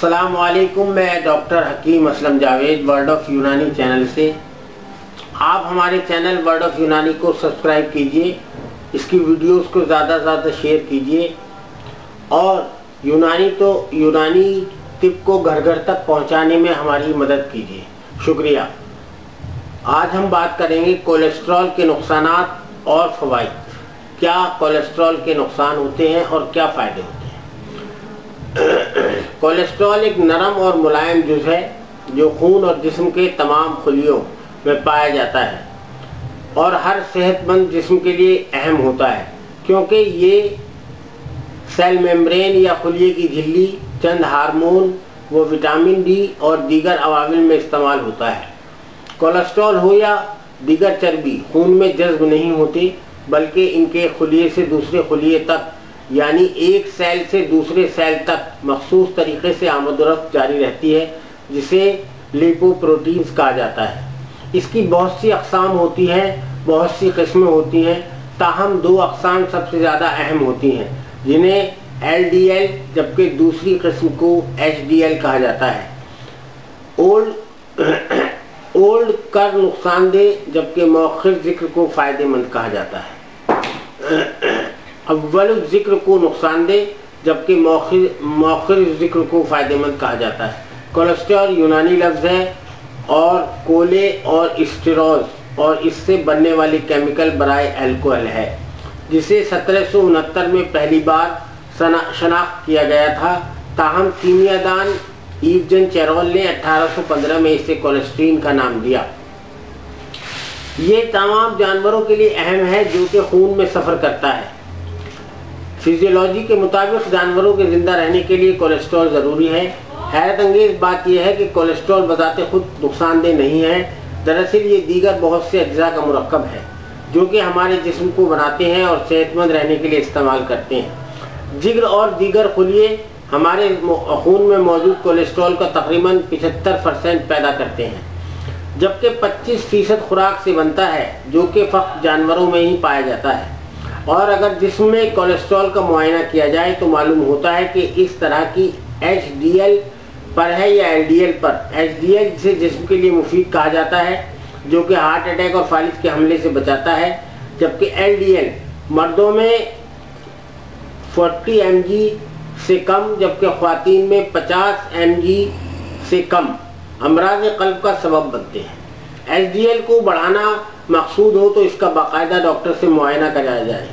السلام علیکم، میں ڈاکٹر حکیم اسلم جاوید ورڈ آف یونانی چینل سے۔ آپ ہمارے چینل ورڈ آف یونانی کو سبسکرائب کیجئے، اس کی ویڈیوز کو زیادہ سے زیادہ شیئر کیجئے اور یونانی طب کو گھر گھر تک پہنچانے میں ہماری مدد کیجئے۔ شکریہ۔ آج ہم بات کریں گے کولیسٹرول کے نقصانات اور فوائد۔ کیا کولیسٹرول کے نقصان ہوتے ہیں اور کیا فائدے ہوتے ہیں؟ کولیسٹرول ایک نرم اور ملائم جز ہے جو خون اور جسم کے تمام خلیوں میں پایا جاتا ہے اور ہر صحت مند جسم کے لیے اہم ہوتا ہے، کیونکہ یہ سیل میمبرین یا خلیے کی جھلی، چند ہارمون و وٹامن ڈی اور دیگر عوامل میں استعمال ہوتا ہے۔ کولیسٹرول ہو یا دیگر چربی خون میں جذب نہیں ہوتے، بلکہ ان کے خلیے سے دوسرے خلیے تک، یعنی ایک سیل سے دوسرے سیل تک مخصوص طریقے سے آمد و رفت جاری رہتی ہے، جسے لیپوپروٹینز کہا جاتا ہے۔ اس کی بہت سی اقسام ہوتی ہیں، بہت سی قسمیں ہوتی ہیں، تاہم دو اقسام سب سے زیادہ اہم ہوتی ہیں، جنہیں ایل ڈی ایل جبکہ دوسری قسم کو ایچ ڈی ایل کہا جاتا ہے۔ اولڈ کر نقصان دہ جبکہ مؤخر ذکر کو فائدہ مند کہا جاتا ہے۔ اول ذکر کو نقصان دہ جبکہ مؤخر ذکر کو فائدہ مند کہا جاتا ہے۔ کولیسٹرول یونانی لفظ ہے اور کولے اور اسٹیروز اور اس سے بننے والی کیمیکل برائے الکوہل ہے، جسے 1769 میں پہلی بار شناخت کیا گیا تھا، تاہم کیمیا دان ایوجن چیرول نے 1815 میں اسے کولسٹرین کا نام دیا۔ یہ تمام جانوروں کے لیے اہم ہے جو کہ خون میں سفر کرتا ہے۔ فزیولوجی کے مطابق جانوروں کے زندہ رہنے کے لیے کولیسٹرول ضروری ہے۔ حیرت انگیز بات یہ ہے کہ کولیسٹرول بذات خود نقصان دہ نہیں ہے، دراصل یہ دیگر بہت سے اجزاء کا مرکب ہے جو کہ ہمارے جسم کو بناتے ہیں اور صحت مند رہنے کے لیے استعمال کرتے ہیں۔ جگر اور دیگر خلیے ہمارے خون میں موجود کولیسٹرول کا تقریباً 75% پیدا کرتے ہیں، جبکہ 25% خوراک سے بنتا ہے جو کہ فقط جانوروں میں ہی پایا جاتا ہے۔ اور اگر جسم میں کولیسٹرول کا معائنہ کیا جائے تو معلوم ہوتا ہے کہ اس طرح کی ایچ ڈی ایل پر ہے یا ایل ڈی ایل پر۔ ایچ ڈی ایل جسے جسم کے لیے مفید کہا جاتا ہے، جو کہ ہارٹ اٹیک اور فالج کے حملے سے بچاتا ہے، جبکہ ایل ڈی ایل مردوں میں 40 ایم جی سے کم جبکہ خواتین میں 50 ایم جی سے کم امراض قلب کا سبب بنتے ہیں۔ ایچ ڈی ایل کو بڑھانا مقصود ہو تو اس کا باقاعدہ ڈاکٹر سے معائنہ کرایا جائے،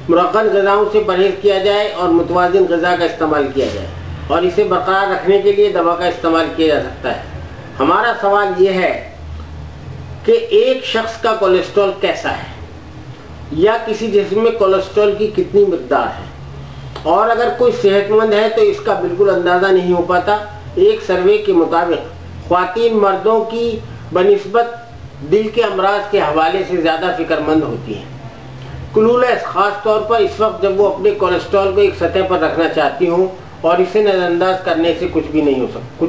مرکز غذاؤں سے پرہیز کیا جائے اور متوازن غذا کا استعمال کیا جائے، اور اسے برقرار رکھنے کے لیے دوا کا استعمال کیا جا سکتا ہے۔ ہمارا سوال یہ ہے کہ ایک شخص کا کولیسٹرول کیسا ہے، یا کسی جسم میں کولیسٹرول کی کتنی مقدار ہے، اور اگر کوئی صحت مند ہے تو اس کا بالکل اندازہ نہیں ہو پاتا۔ ایک سروے کے مطابق خواتین مردوں کی بنسبت دل کے امراض کے حوالے سے زیادہ فکر مند ہوتی ہیں۔ کلولیس، خاص طور پر اس وقت جب وہ اپنے کولیسٹرول کو ایک سطح پر رکھنا چاہتی ہوں اور اسے نظر انداز کرنے سے کچھ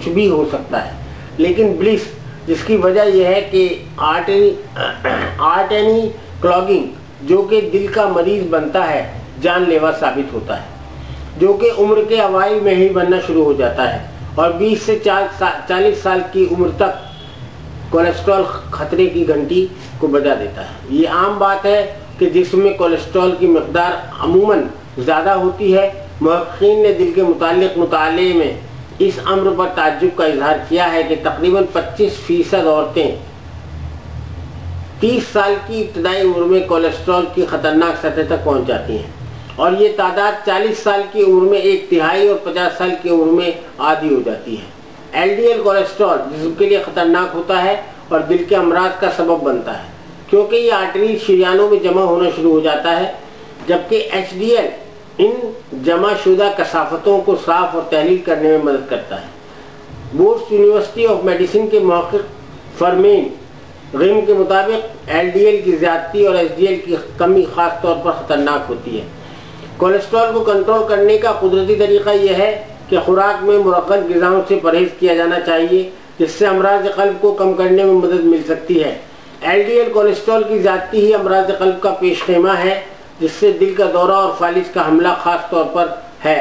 بھی ہو سکتا ہے، لیکن بلس، جس کی وجہ یہ ہے کہ آرٹری کلاگنگ جو کہ دل کا مریض بنتا ہے، جان لیوا ثابت ہوتا ہے، جو کہ عمر کے اوائل میں ہی بننا شروع ہو جاتا ہے اور 20 سے 40 سال کی عمر تک کولیسٹرول خطرے کی گھنٹی کو بجا دیتا ہے۔ یہ عام بات ہے کہ جسم میں کولیسٹرول کی مقدار عموماً زیادہ ہوتی ہے۔ محققین نے دل کے متعلق مطالعے میں اس امر پر تعجب کا اظہار کیا ہے کہ تقریباً 25% عورتیں 30 سال کی ابتدائی عمر میں کولیسٹرول کی خطرناک سطح تک پہنچ جاتی ہیں، اور یہ تعداد 40 سال کی عمر میں 1/3 اور 50 سال کی عمر میں آدھی ہو جاتی ہے۔ ایل ڈی ایل کولیسٹرول جسم کے لیے خطرناک ہوتا ہے اور دل کے امراض کا سبب بنتا ہے، کیونکہ یہ آرٹری شریانوں میں جمع ہونا شروع ہو جاتا ہے، جبکہ ایچ ڈی ایل ان جمع شدہ کثافتوں کو صاف اور تحلیل کرنے میں مدد کرتا ہے۔ بورس یونیورسٹی آف میڈیسن کے محقق فرمین غیم کے مطابق ایل ڈی ایل کی زیادتی اور ایچ ڈی ایل کی کمی خاص طور پر خطرناک ہوتی ہے۔ کولیسٹرول کو کنٹرول کرنے کا قدرتی طریقہ یہ ہے کہ خوراک میں مرکز غذاؤں سے پرہیز کیا جانا چاہیے، جس سے امراض قلب کو کم کرنے میں مدد مل سکتی ہے۔ ایل ڈی ایل کولیسٹرول کی زیادتی ہی امراض قلب کا پیش خیمہ ہے، جس سے دل کا دورہ اور فالج کا حملہ خاص طور پر ہے۔